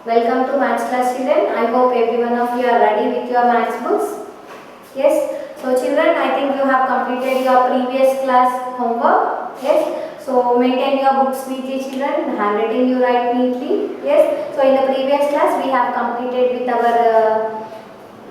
Welcome to Maths class, children. I hope every one of you are ready with your maths books. Yes. So children, I think you have completed your previous class homework. Yes. So maintain your books neatly, children. Handwriting you write neatly. Yes. So in the previous class we have completed with our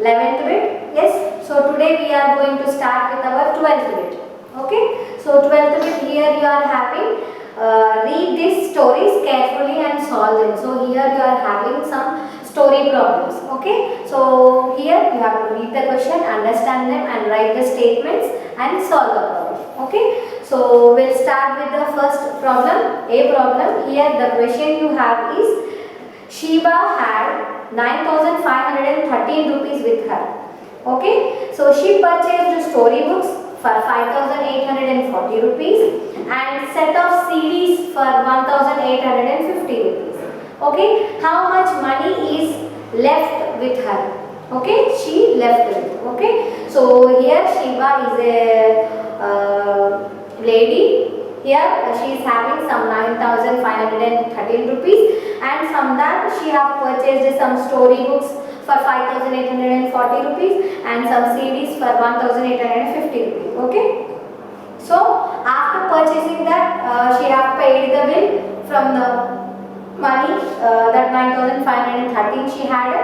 11th bit. Yes. So today we are going to start with our 12th bit. Okay. So 12th bit, here you are having read these stories carefully and solve them. So here you are having some story problems. Okay. So here you have to read the question, understand them and write the statements and solve the problem. Okay. So we'll start with the first problem. A problem. Here the question you have is, Shiba had 9,513 rupees with her. Okay. So she purchased storybooks for 5,840 rupees and set of CDs for 1,850 rupees. Okay. How much money is left with her? Okay. She left with. Okay. So here Shiba is a lady. Here she is having some 9,513 rupees and from that she have purchased some storybooks for 5,840 rupees and some CDs for 1,850 rupees. Okay. So after purchasing that, she have paid the bill from the money that 9,513 she had,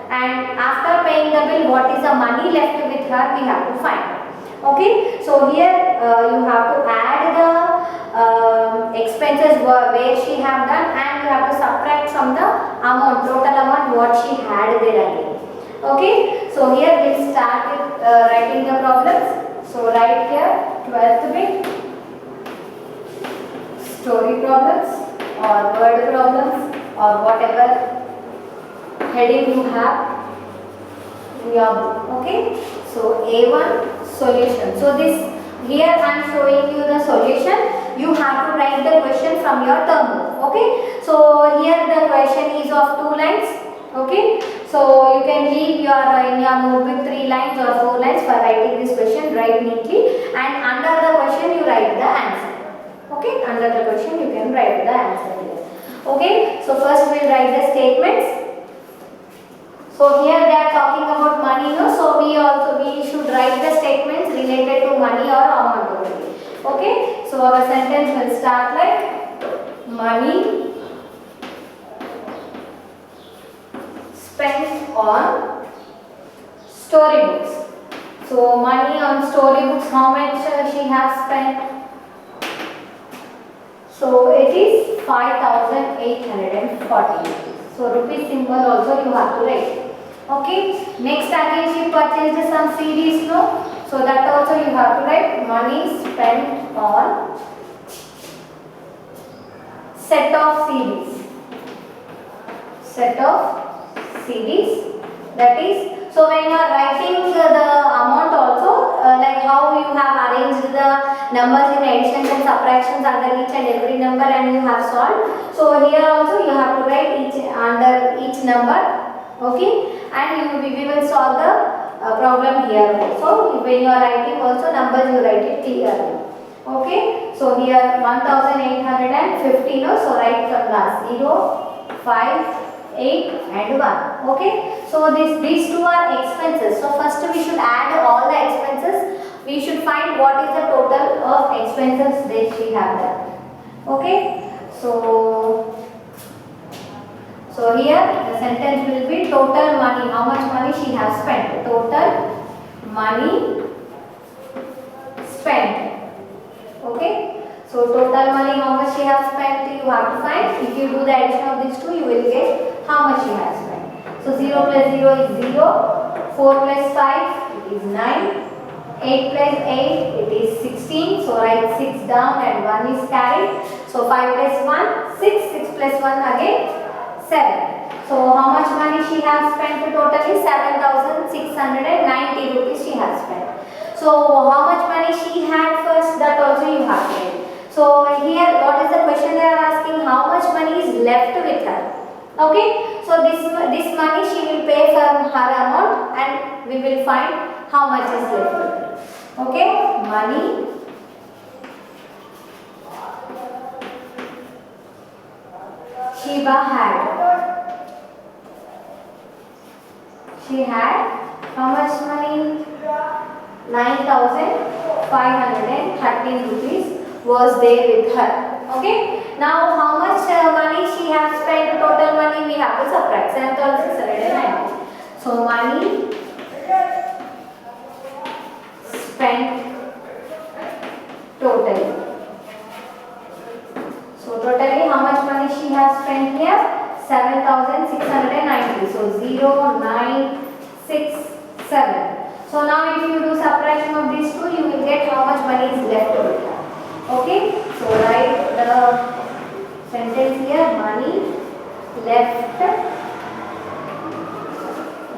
and after paying the bill, what is the money left with her we have to find. Okay. So here you have to add the expenses where she have done and you have to subtract from the amount, total amount what she had there again. Okay. So here we will start with writing the problems. So write here 12th bit story problems or word problems or whatever heading you have in your book. Okay. So A1 solution. So this here I am showing you the solution. You have to write the question from your term book. Okay. So here the question is of 2 lines. Okay. So you can leave your in your notebook 3 lines or 4 lines for writing this question. Write neatly and under the question you write the answer. Okay. Under the question you can write the answer here. Okay. So first we will write the statements. So here they are talking about money, no? So we should write the statements related to money or amount only. Okay. So our sentence will start like, money spent on storybooks. So money on storybooks, how much she has spent? So it is 5,840 rupees. So rupee symbol also you have to write. Okay. Next again she purchased some CDs, no? So that also you have to write, money spent on set of CDs. Set of CDs. That is, so when you are writing the amount also, like how you have arranged the numbers in additions and subtractions under each and every number and you have solved. So here also you have to write under each number. Okay. And we will solve the problem here also. When you are writing also numbers you write it clearly. Okay. So here 1,850, no? So write from last 0, 5, 8 and 1. Okay. So these two are expenses. So first we should add all the expenses. We should find what is the total of expenses that she have done. Okay. So here the sentence will be total money. How much money she has spent? Total money spent. Okay. So total money, how much she has spent, you have to find. If you do the addition of these two, you will get how much she has spent. So 0 plus 0 is 0. 4 plus 5 it is 9. 8 plus 8 it is 16. So write 6 down and 1 is carried. So 5 plus 1 6. 6 plus 1 again 7. So how much money she has spent totally? 7,690 rupees she has spent. So how much money she had first, that also you have to write. So here what is the question they are asking? How much money is left with her? Okay. So this money she will pay from her amount and we will find how much is left with her. Okay. Money Shiba had. She had how much money? 9,513 rupees was there with her. Okay. Now how much money she has spent? Total money we have to subtract 7,690. So money spent totally. So totally how much money she has spent here? 7,690. So 0,967. So now if you do subtraction of these two, you will get how much money is left over here. Okay. So write the sentence here, money left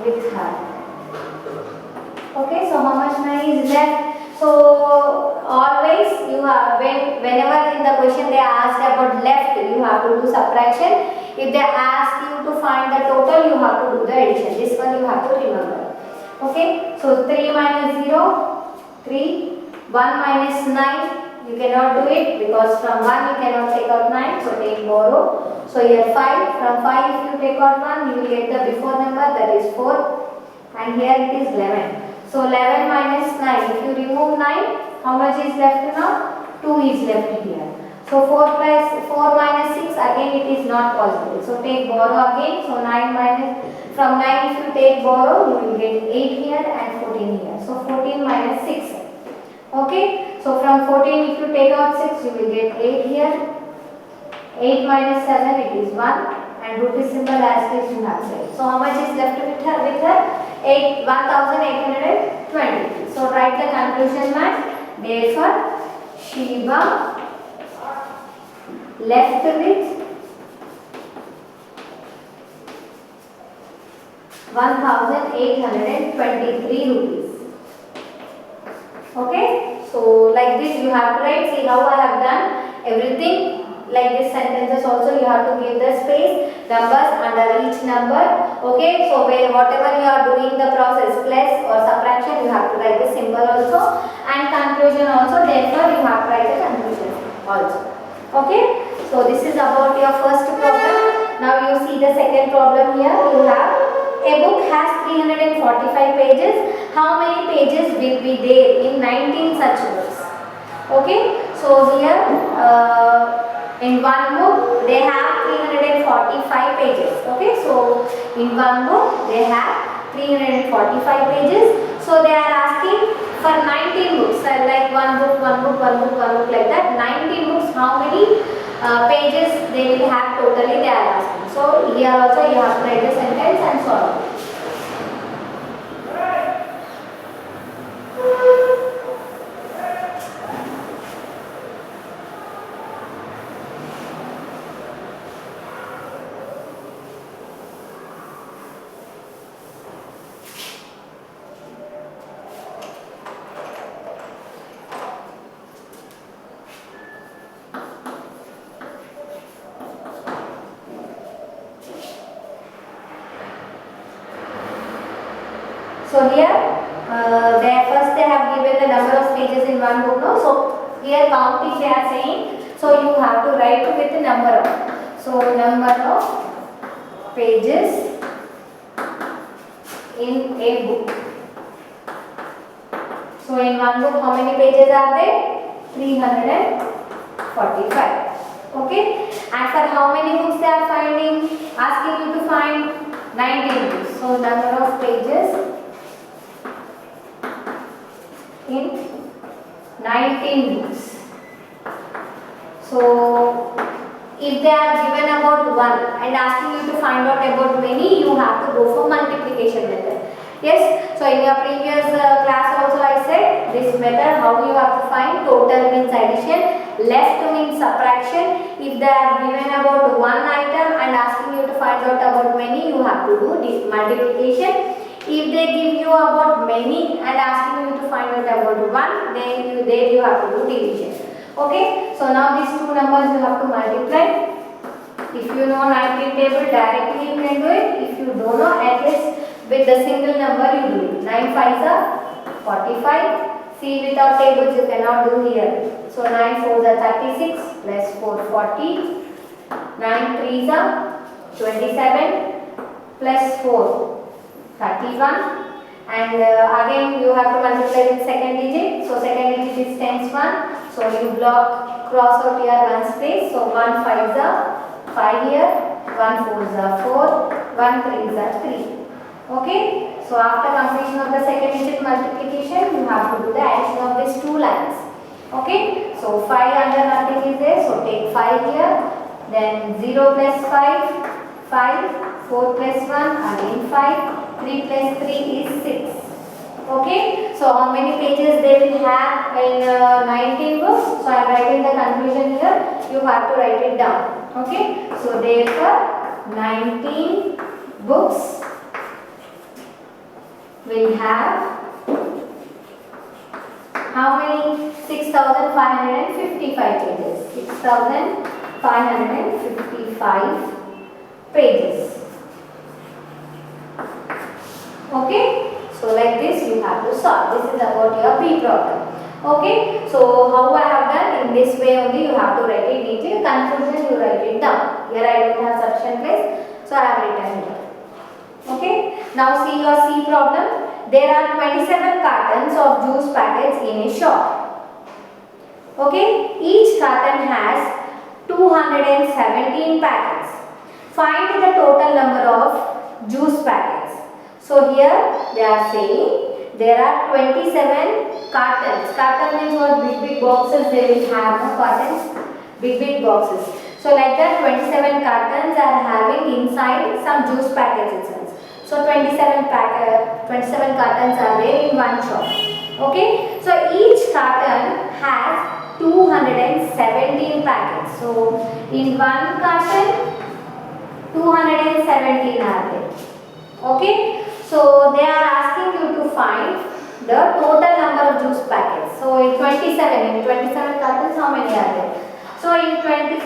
with her. Okay. So how much money is left? So always you have, whenever in the question they ask about left, you have to do subtraction. If they ask you to find the total, you have to do the addition. This one you have to remember. Okay. So 3 minus 0, 3. 1 minus 9, you cannot do it because from 1 you cannot take out 9. So take borrow. So here 5. From 5 if you take out 1, you will get the before number, that is 4. And here it is 11. So 11 minus 9, if you remove 9, how much is left now? 2 is left here. So 4 minus 6, again it is not possible. So take borrow again. So 9 minus, from 9 if you take borrow, you will get 8 here and 14 here. So 14 minus 6. Okay. So from 14 if you take out 6, you will get 8 here. 8 minus 7, it is 1. And rupee symbol as this you have said. So how much is left with her? 1,820. So write the conclusion man. Therefore, Sheba left with 1,823 rupees. Okay. So like this you have to write. See how I have done everything. Like this sentences also you have to give the space, numbers under each number. Okay. So whatever you are doing the process, plus or subtraction, you have to write the symbol also, and conclusion also. Therefore you have to write the conclusion also. Okay. So this is about your first problem. Now you see the second problem here. You have a book has 345 pages. How many pages will be there in 19 such books? Okay. So here in one book they have 345 pages. Okay. So in one book they have 345 pages. So they are asking for 19 books, like one book like that. 19 books, how many pages they will have totally, they are asking. So here also you have to write the sentence and solve. So here they have given the number of pages in one book. No? So here counting they are saying. So you have to write with the number of. So number of pages in a book. So in one book how many pages are there? 345. Okay. And for how many books they are finding? Asking you to find 19 books. So number of pages in 19 books. So if they are given about 1 and asking you to find out about many, you have to go for multiplication method. Yes. So in your previous class also I said this method, how you have to find. Total means addition, left means subtraction. If they are given about 1 item and asking you to find out about many, you have to do this multiplication. If they give you about many and asking you to find out about 1, then you have to do division. Okay. So now these two numbers you have to multiply. If you know 19 table, directly you can do it. If you don't know, at least with the single number you do it. 9 5s are 45. See, without tables you cannot do here. So 9 4s are 36 plus 4 40. 9 3s are 27 plus 4 31. And again you have to multiply with second digit. So second digit is tens 1. So you cross out here one space. So 1 5s are 5 here, 1 4s are 4, 1 3s are 3. Okay. So after completion of the second digit multiplication, you have to do the addition of these two lines. Okay. So 5 under nothing is there. So take 5 here. Then 0 plus 5, 5, 4 plus 1, again 5, 3 plus 3 is 6. Okay, so how many pages they will have in 19 books? So I am writing the conclusion here, you have to write it down. Okay, so therefore 19 books will have how many? 6,555 pages. 6,555 pages. Okay, so like this you have to solve. This is about your B problem. Okay, so how I have done, in this way only you have to write it neatly. Conclusion you write it down. Here I don't have sufficient place, so I have written here. Okay, now see your C problem. There are 27 cartons of juice packets in a shop. Okay, each carton has 217 packets. Find the total number of juice packets. So here they are saying there are 27 cartons. Carton means what? Big boxes they will have, no cartons? Big boxes. So like that 27 cartons are having inside some juice packets itself. So 27 cartons are there in one shop. Okay. So each carton has 217 packets. So in one carton 217 are there. Okay. So they are asking you to find the total number of juice packets. So in 27 cartons how many are there? So in 27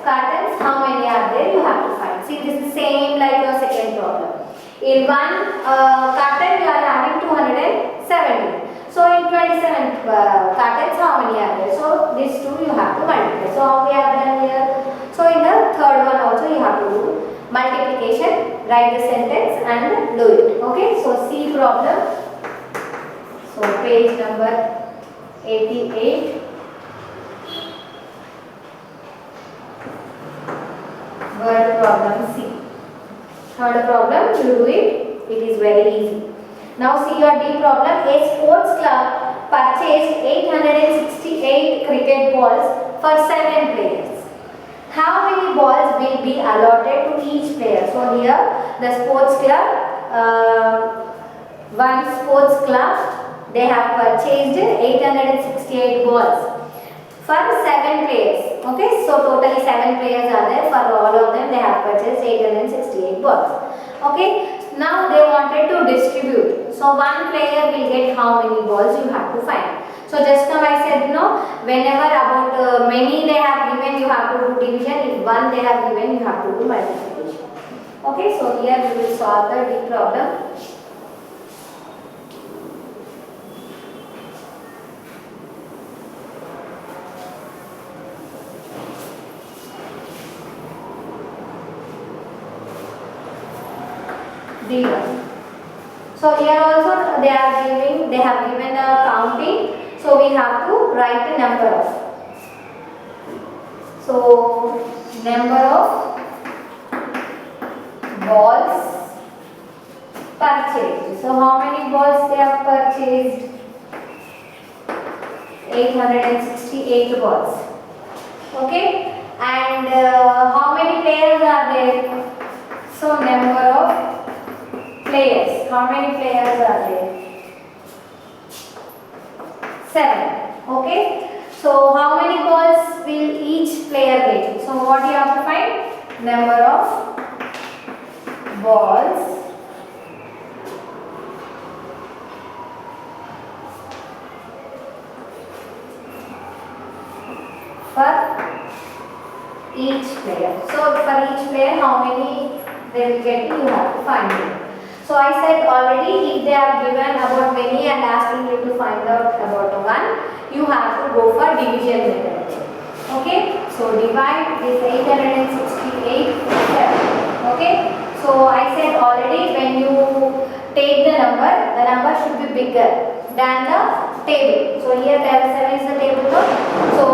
cartons how many are there you have to find. See, this is same like your second problem. In one carton you are having 270. So in 27 cartons how many are there? So these two you have to multiply. So how we have done here? So in the third one also you have to do multiplication, write the sentence and do it. Okay, so C problem. So page number 88. Word problem C. Third problem, you do it. It is very easy. Now see your D problem. A sports club purchased 868 cricket balls for 7 players. How many balls will be allotted to each player? So here the sports club, one sports club, they have purchased 868 balls for 7 players. Okay, so totally 7 players are there. For all of them they have purchased 868 balls. Okay, now they wanted to distribute. So one player will get how many balls you have to find. So just now I said, whenever about many they have given, you have to do division. If one they have given, you have to do multiplication. Okay, so here we will solve the D problem. D1. So here also they have given a counting. So we have to write the number of. So number of balls purchased. So how many balls they have purchased? 868 balls. Okay. And how many players are there? So number of players. How many players are there? 7. Okay. So how many balls will each player get? So what you have to find? Number of balls for each player. So for each player how many they will get, you have to find it. So I said already, if they are given about many and asking you to find out about one, you have to go for division method. Okay, so divide this 868 with 7. Okay, so I said already when you number, the number should be bigger than the table. So here 7 is the table code, so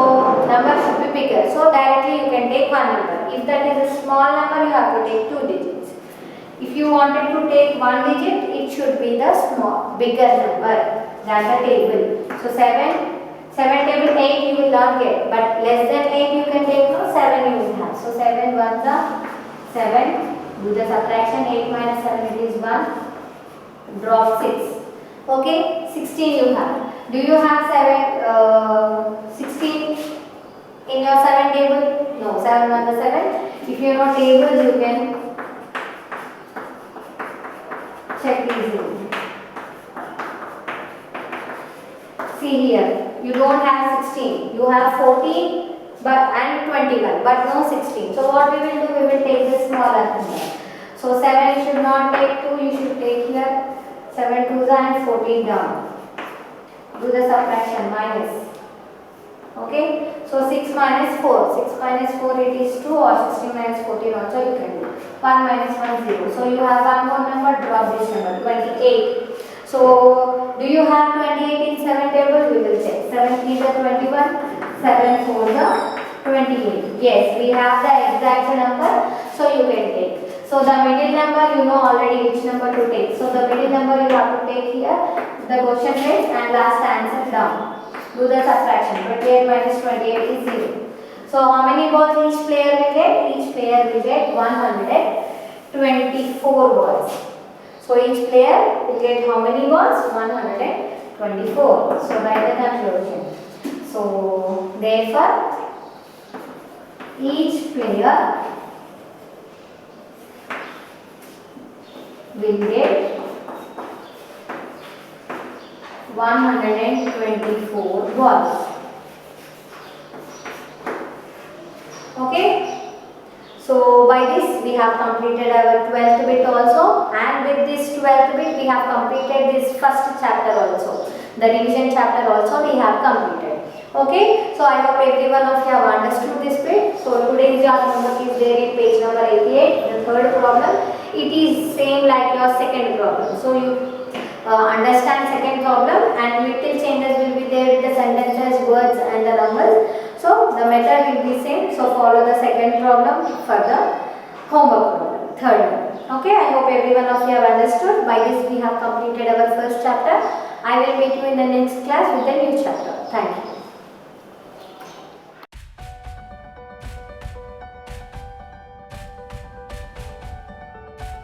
number should be bigger. So directly you can take one number. If that is a small number, you have to take 2 digits. If you wanted to take 1 digit, it should be the bigger number than the table. So 7 table 8 you will not get, but less than 8 you can take, no, 7 you will have. So 7 ones are 7. Do the subtraction. 8 minus 7, it is 1. Drop 6. Okay, 16 you have. Do you have 16 in your 7 table? No, 7 on the 7. If you know tables, you can check easily. See here, you don't have 16. You have 14 and 21, but no 16. So what we will do? We will take the smaller number. So 7 you should not take 2. You should take here 7 2s and 14 down. Do the subtraction, minus. Okay, so 6 minus 4. 6 minus 4, it is 2, or 16 minus 14 also you can do. 1 minus 1 0. So you have one more number. Drop this number, 28. So do you have 28 in 7 table? We will check. 7 3 is 21. 7 4 is 28. Yes, we have the exact number. So you can take. So the middle number, you know already which number to take. So the middle number you have to take here, the quotient rate, and last answer down. Do the subtraction. 28 minus 28 is 0. So how many balls each player will get? Each player will get 124 balls. So each player will get how many balls? 124. So write the conclusion. So therefore, each player will get 124 balls. Okay. So by this we have completed our 12th bit also, and with this 12th bit we have completed this first chapter also. The revision chapter also we have completed. Okay, so I hope every one of you have understood this bit. So today's your homework is there in page number 88, the third problem. It is same like your second problem. So you understand second problem, and little changes will be there with the sentences, words and the numbers. So the method will be same. So follow the second problem for the homework problem, third one. Okay, I hope every one of you have understood. By this we have completed our first chapter. I will meet you in the next class with the new chapter. Thank you.